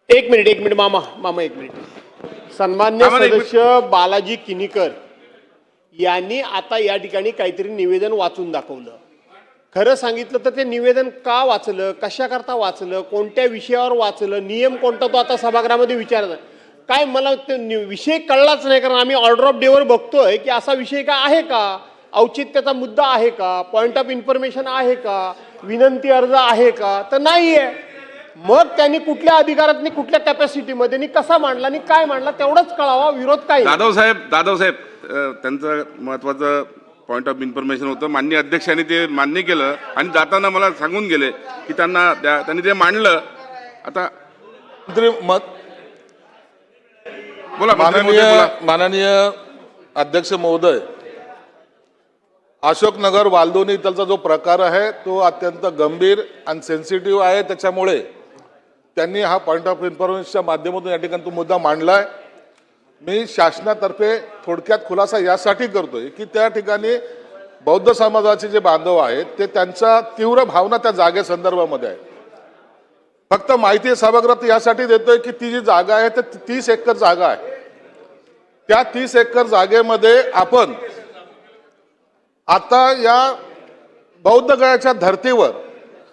एक मिनिट मामा एक मिनिट। सन्मान्य सदस्य बालाजी किनीकर यांनी आता या ठिकाणी काहीतरी निवेदन वाचून दाखवलं। खरं सांगितलं तर ते निवेदन का वाचलं, कशाकरता वाचलं, कोणत्या विषयावर वाचलं, नियम कोणता तो आता सभागृहामध्ये विचारला काय मला विषय कळलाच नाही। कारण आम्ही ऑर्डर ऑफ डेवर बघतोय की असा विषय काय आहे का, औचित्याचा मुद्दा आहे का, पॉइंट ऑफ इन्फॉर्मेशन आहे का, विनंती अर्ज आहे का, तर नाहीये। मग त्यांनी कुठल्या अधिकारातनी कुठल्या कॅपॅसिटीमध्ये कसा मांडला आणि काय मांडला तेवढंच कळावा, विरोध काय। जाधव साहेब त्यांचं महत्त्वाचं पॉइंट ऑफ इन्फॉर्मेशन होतं। माननीय अध्यक्षांनी ते मान्य केलं आणि जाताना मला सांगून गेले की त्यांनी ते मांडलं। आता मंत्री मत बोला माननीय अध्यक्ष महोदय, अशोकनगर वालदोनी इथलचा जो प्रकार आहे तो अत्यंत गंभीर आणि सेन्सिटिव्ह आहे। त्याच्यामुळे त्यांनी हा पॉइंट ऑफ इन्फॉर्मेशनच्या माध्यमातून या ठिकाणी तो मुद्दा मांडलाय। मी शासनातर्फे थोडक्यात खुलासा यासाठी करतोय की त्या ठिकाणी बौद्ध समाजाचे जे बांधव आहेत ते त्यांच्या तीव्र भावना त्या जागे संदर्भामध्ये आहे। फक्त माहिती सभागृहात यासाठी देतोय की ती जी जागा आहे ते 30 एकर जागा आहे। त्या 30 एकर जागेमध्ये आपण आता या बौद्ध गयाच्या धर्तीवर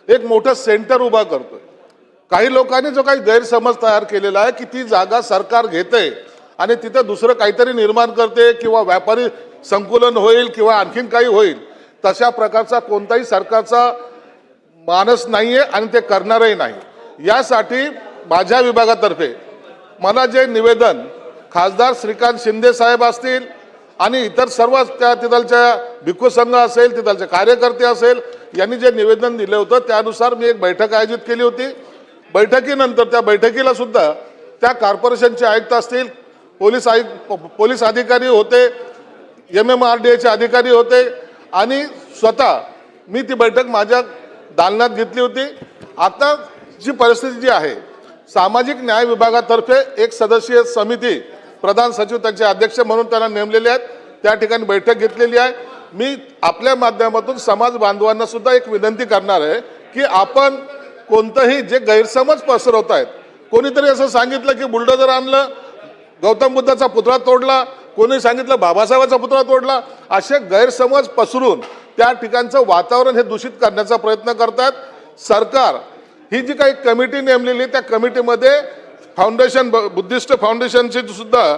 एक मोठं सेंटर उभा करतोय। काही लोकांनी जो काही गैरसमज तयार केलेला आहे की ती जागा सरकार घेते आणि तिथे दुसरं काहीतरी निर्माण करते किंवा व्यापारी संकुलन होईल किंवा आणखीन काही होईल, तशा प्रकारचा कोणताही सरकारचा मानस नाहीये आणि ते करणारही नाही। यासाठी माझ्या विभागातर्फे मला जे निवेदन खासदार श्रीकांत शिंदे साहेब असतील आणि इतर सर्व त्या तिथलच्या भिक्खू संघ असेल, तिथलचे कार्यकर्ते असेल, यांनी जे निवेदन दिले होतं त्यानुसार मी एक बैठक आयोजित केली होती। बैठकीनंतर त्या बैठकीला सुद्धा त्या कॉर्पोरेशनचे आयुक्त असतील, पोलीस अधिकारी होते, MMRDAचे अधिकारी होते आणि स्वतः मी ती बैठक माझ्या दालनात घेतली होती। आता जी परिस्थिती जी आहे, सामाजिक न्याय विभागातर्फे एक सदस्यीय समिती प्रधान सचिव त्यांचे अध्यक्ष म्हणून त्यांना नेमलेले आहेत, त्या ठिकाणी बैठक घेतलेली आहे। मी आपल्या माध्यमातून समाज बांधवांना सुद्धा एक विनंती करणार आहे की आपण कोणतंही जे गैरसमज पसरवत आहेत, कोणीतरी असं सांगितलं की बुलडोजर आणलं, गौतम बुद्धाचा पुतळा तोडला, कोणी सांगितलं बाबासाहेबांचा पुतळा तोडला, असे गैरसमज पसरून त्या ठिकाणचं वातावरण हे दूषित करण्याचा प्रयत्न करतात। सरकार ही जी काही कमिटी नेमलेली त्या कमिटीमध्ये फाउंडेशन बुद्धिस्ट फाउंडेशनची सुद्धा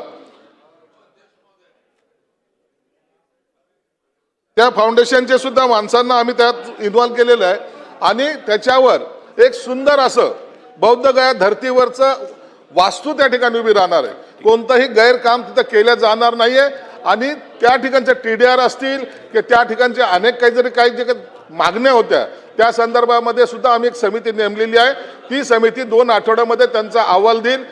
त्या फाउंडेशनचे सुद्धा माणसांना आम्ही त्यात इन्व्हॉल्व केलेलं आहे आणि त्याच्यावर एक सुंदर असं बौद्ध गया धर्तीवरचं वास्तू त्या ठिकाणी उभी राहणार आहे। कोणतंही गैरकाम तिथं केलं जाणार नाहीये आणि त्या ठिकाणचे TDR असतील की त्या ठिकाणचे अनेक काही जे मागण्या होत्या त्या संदर्भामध्ये सुद्धा आम्ही एक समिती नेमलेली आहे। ती समिती 2 आठवड्यामध्ये त्यांचा अहवाल देईल।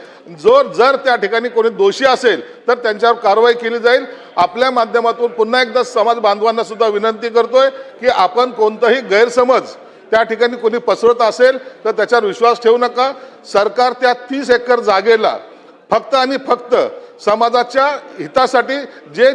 जर त्या ठिकाणी कोणी दोषी असेल तर त्यांच्यावर कारवाई केली जाईल। आपल्या माध्यमातून पुन्हा एकदा समाज बांधवांना सुद्धा विनंती करतोय की आपण कोणताही गैरसमज त्या ठिकाणी कोणी पसरवत असेल तर त्याच्यावर विश्वास ठेवू नका। सरकार त्या 30 एकर जागेला फक्त आणि फक्त समाजाच्या हितासाठी जे